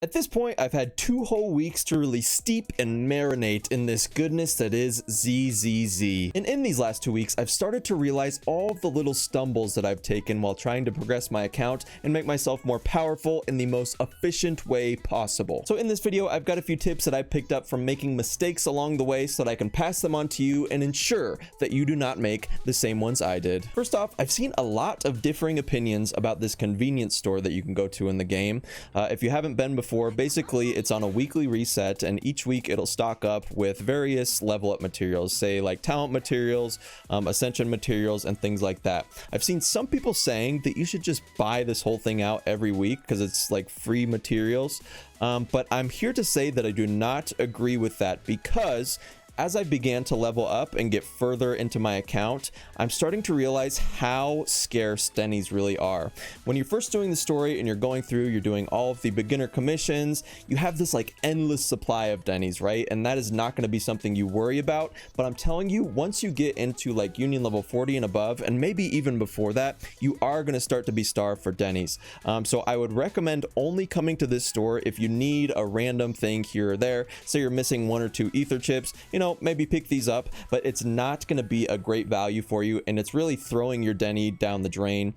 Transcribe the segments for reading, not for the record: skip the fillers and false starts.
At this point, I've had 2 whole weeks to really steep and marinate in this goodness that is ZZZ. And in these last 2 weeks, I've started to realize all of the little stumbles that I've taken while trying to progress my account and make myself more powerful in the most efficient way possible. So in this video, I've got a few tips that I picked up from making mistakes along the way so that I can pass them on to you and ensure that you do not make the same ones I did. First off, I've seen a lot of differing opinions about this convenience store that you can go to in the game. If you haven't been before, basically it's on a weekly reset, and each week it'll stock up with various level up materials, say like talent materials, ascension materials, and things like that. I've seen some people saying that you should just buy this whole thing out every week because it's like free materials, but I'm here to say that I do not agree with that, because as I began to level up and get further into my account, I'm starting to realize how scarce Denny's really are. When you're first doing the story and you're going through, you're doing all of the beginner commissions, you have this like endless supply of Denny's, right? And that is not going to be something you worry about. But I'm telling you, once you get into like Union level 40 and above, and maybe even before that, you are going to start to be starved for Denny's. So I would recommend only coming to this store if you need a random thing here or there. Say you're missing 1 or 2 ether chips, you know, maybe pick these up, but it's not going to be a great value for you, and it's really throwing your Denny down the drain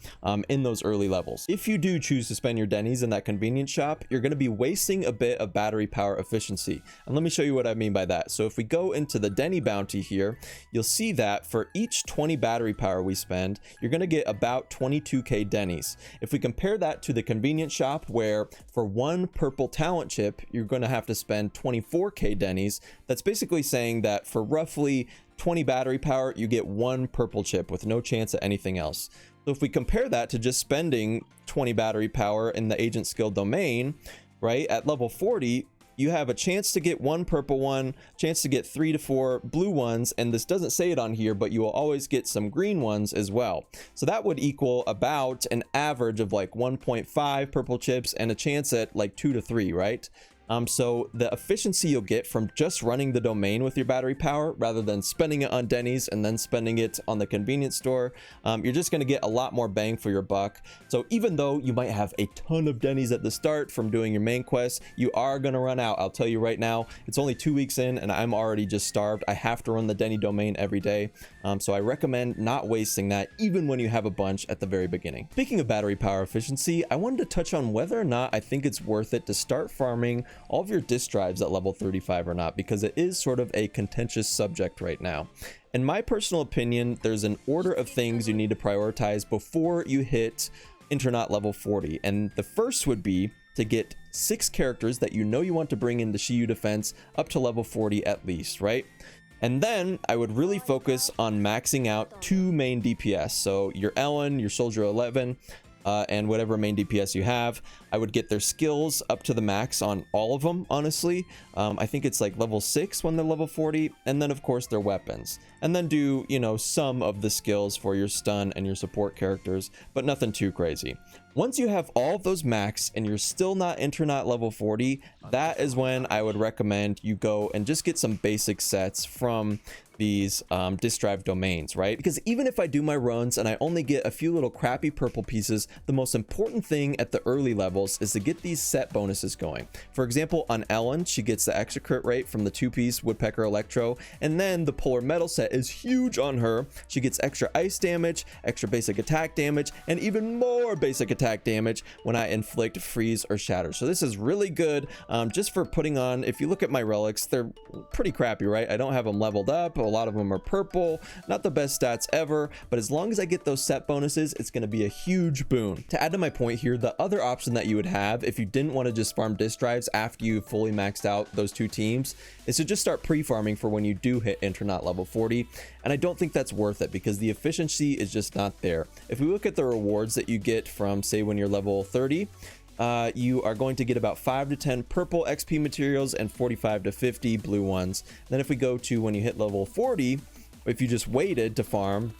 in those early levels. If you do choose to spend your Denny's in that convenience shop, you're going to be wasting a bit of battery power efficiency. And let me show you what I mean by that. So if we go into the Denny bounty here, you'll see that for each 20 battery power we spend, you're going to get about 22k Denny's. If we compare that to the convenience shop, where for 1 purple talent chip you're going to have to spend 24k Denny's, that's basically saying that for roughly 20 battery power you get 1 purple chip with no chance at anything else. So if we compare that to just spending 20 battery power in the agent skill domain, right, at level 40 you have a chance to get 1 purple one, chance to get 3 to 4 blue ones, and this doesn't say it on here, but you will always get some green ones as well. So that would equal about an average of like 1.5 purple chips and a chance at like 2 to 3, right? So the efficiency you'll get from just running the domain with your battery power rather than spending it on Denny's and then spending it on the convenience store, you're just going to get a lot more bang for your buck. So even though you might have a ton of Denny's at the start from doing your main quest, you are going to run out. I'll tell you right now, it's only 2 weeks in and I'm already just starved. I have to run the Denny domain every day. So I recommend not wasting that even when you have a bunch at the very beginning. Speaking of battery power efficiency, I wanted to touch on whether or not I think it's worth it to start farming all of your disk drives at level 35 or not, because it is sort of a contentious subject right now. In my personal opinion, there's an order of things you need to prioritize before you hit Internaut level 40, and the first would be to get 6 characters that you know you want to bring into Shiyu defense up to level 40 at least, right? And then I would really focus on maxing out 2 main DPS, so your Ellen, your Soldier 11, and whatever main DPS you have. I would get their skills up to the max on all of them, honestly. I think it's like level 6 when they're level 40, and then of course their weapons. And then do, you know, some of the skills for your stun and your support characters, but nothing too crazy. Once you have all of those max and you're still not Internaut level 40, that is when I would recommend you go and just get some basic sets from these disk drive domains, right? Because even if I do my runs and I only get a few little crappy purple pieces, the most important thing at the early levels is to get these set bonuses going. For example, on Ellen, she gets the extra crit rate from the 2-piece Woodpecker Electro, and then the Polar Metal set is huge on her. She gets extra ice damage, extra basic attack damage, and even more basic attack damage when I inflict freeze or shatter. So this is really good just for putting on. If you look at my relics, they're pretty crappy, right? I don't have them leveled up. A lot of them are purple, not the best stats ever, but as long as I get those set bonuses, it's going to be a huge boon. To add to my point here, the other option that you would have if you didn't want to just farm disk drives after you fully maxed out those 2 teams is to just start pre-farming for when you do hit Internaut level 40, and I don't think that's worth it because the efficiency is just not there. If we look at the rewards that you get from, say, when you're level 30, you are going to get about 5 to 10 purple XP materials and 45 to 50 blue ones. Then if we go to when you hit level 40, if you just waited to farm,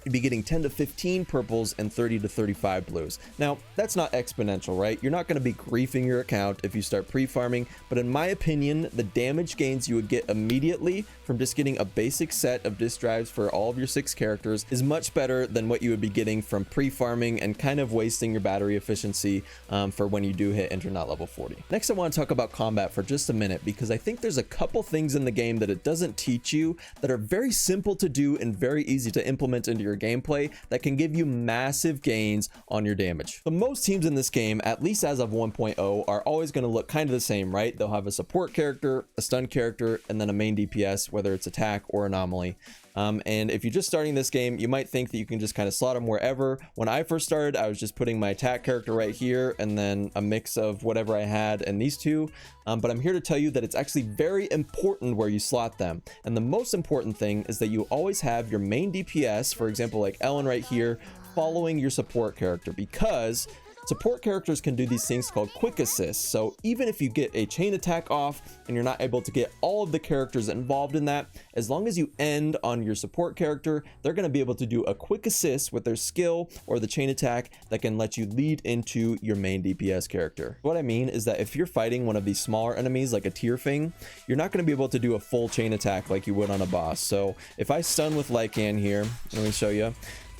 you'd be getting 10 to 15 purples and 30 to 35 blues. Now, that's not exponential, right? You're not going to be griefing your account if you start pre-farming, but in my opinion, the damage gains you would get immediately from just getting a basic set of disc drives for all of your 6 characters is much better than what you would be getting from pre-farming and kind of wasting your battery efficiency for when you do hit Internet level 40. Next, I want to talk about combat for just a minute, because I think there's a couple things in the game that it doesn't teach you that are very simple to do and very easy to implement into your gameplay that can give you massive gains on your damage. So most teams in this game, at least as of 1.0, are always going to look kind of the same, right? They'll have a support character, a stun character, and then a main DPS, whether it's attack or anomaly. And if you're just starting this game, you might think that you can just kind of slot them wherever. When I first started, I was just putting my attack character right here and then a mix of whatever I had and these two. But I'm here to tell you that it's actually very important where you slot them. And the most important thing is that you always have your main DPS, for example, like Ellen right here, following your support character, because support characters can do these things called quick assists. So even if you get a chain attack off and you're not able to get all of the characters involved in that, as long as you end on your support character, they're going to be able to do a quick assist with their skill or the chain attack that can let you lead into your main DPS character. What I mean is that if you're fighting one of these smaller enemies like a tier thing, you're not going to be able to do a full chain attack like you would on a boss. So if I stun with Lycan here, let me show you.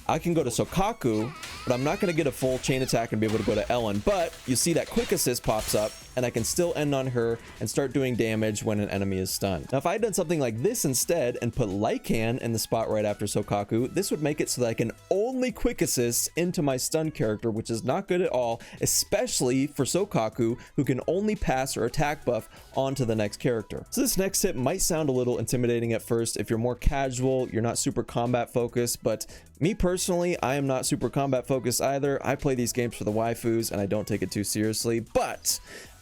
I can go to Sokaku, but I'm not going to get a full chain attack and be able to go to Ellen. But you see that quick assist pops up, and I can still end on her and start doing damage when an enemy is stunned. Now, if I had done something like this instead and put Lycan in the spot right after Sokaku, this would make it so that I can only quick assist into my stun character, which is not good at all, especially for Sokaku, who can only pass her attack buff onto the next character. So this next tip might sound a little intimidating at first if you're more casual, you're not super combat focused, but me personally, I am not super combat focused either. I play these games for the waifus and I don't take it too seriously, but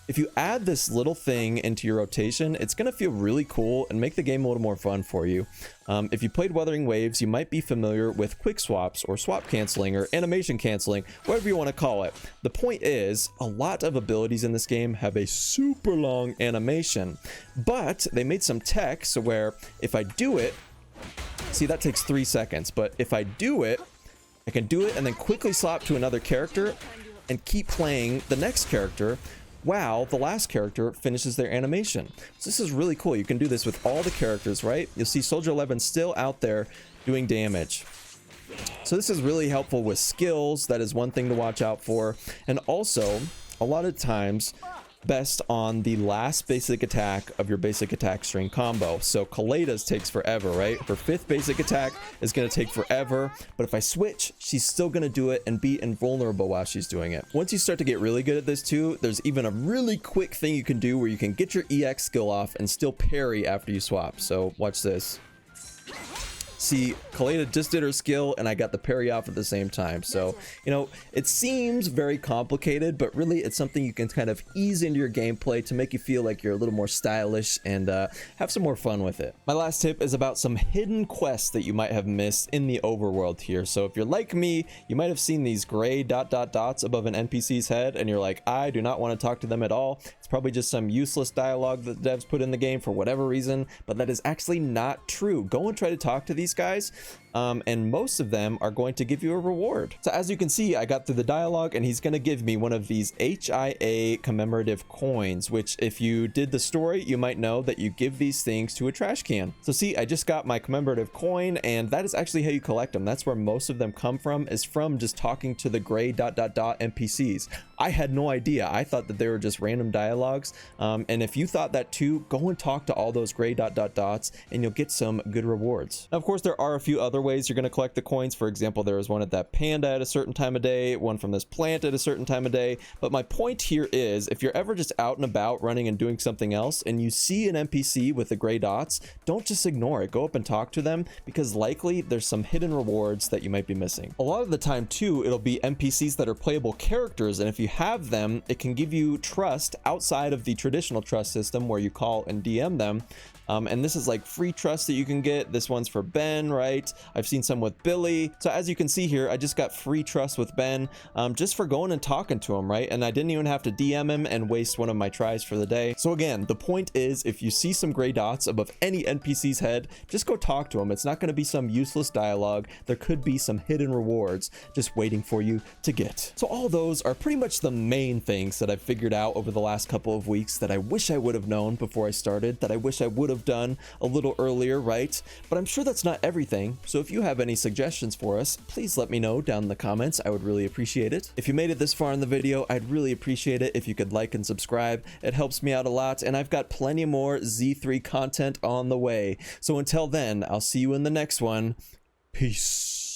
if you add this little thing into your rotation, it's going to feel really cool and make the game a little more fun for you. If you played Wuthering Waves, you might be familiar with quick swaps or swap canceling or animation canceling, whatever you want to call it. The point is, a lot of abilities in this game have a super long animation, but they made some tech so where if I do it, see, that takes 3 seconds, but if I do it, I can do it and then quickly swap to another character and keep playing the next character while the last character finishes their animation. So this is really cool. You can do this with all the characters, right? You'll see Soldier 11 still out there doing damage. So this is really helpful with skills. That is one thing to watch out for. And also, a lot of times, best on the last basic attack of your basic attack string combo. So Kaleda's takes forever, right? Her 5th basic attack is going to take forever, but if I switch, she's still going to do it and be invulnerable while she's doing it. Once you start to get really good at this too, there's even a really quick thing you can do where you can get your EX skill off and still parry after you swap. So watch this. See, Kaleda just did her skill and I got the parry off at the same time. So, you know, it seems very complicated, but really it's something you can kind of ease into your gameplay to make you feel like you're a little more stylish and have some more fun with it. My last tip is about some hidden quests that you might have missed in the overworld here. So if you're like me, you might have seen these gray ... dots above an NPC's head and you're like, I do not want to talk to them at all. It's probably just some useless dialogue that the devs put in the game for whatever reason, but that is actually not true. Go and try to talk to these guys, and most of them are going to give you a reward. So as you can see, I got through the dialogue and he's going to give me one of these HIA commemorative coins, which if you did the story, you might know that you give these things to a trash can. So see, I just got my commemorative coin, and that is actually how you collect them. That's where most of them come from, is from just talking to the gray ... NPCs. I had no idea. I thought that they were just random dialogues. And if you thought that too, go and talk to all those gray ... dots and you'll get some good rewards. Now, of course, there are a few other ways you're going to collect the coins. For example, there was one at that panda at a certain time of day, one from this plant at a certain time of day. But my point here is, if you're ever just out and about running and doing something else and you see an NPC with the gray dots, don't just ignore it. Go up and talk to them, because likely there's some hidden rewards that you might be missing. A lot of the time too, it'll be NPCs that are playable characters, and if you have them, it can give you trust outside of the traditional trust system where you call and DM them. And this is like free trust that you can get. This one's for Ben, right? I've seen some with Billy. So as you can see here, I just got free trust with Ben, just for going and talking to him, right? And I didn't even have to DM him and waste one of my tries for the day. So again, the point is, if you see some gray dots above any NPC's head, just go talk to him. It's not going to be some useless dialogue. There could be some hidden rewards just waiting for you to get. So all those are pretty much the main things that I've figured out over the last couple of weeks that I wish I would have known before I started, that I wish I would have done a little earlier, right? But I'm sure that's not everything. So if you have any suggestions for us, please let me know down in the comments. I would really appreciate it. If you made it this far in the video, I'd really appreciate it if you could like and subscribe. It helps me out a lot, and I've got plenty more Z3 content on the way. So until then, I'll see you in the next one. Peace.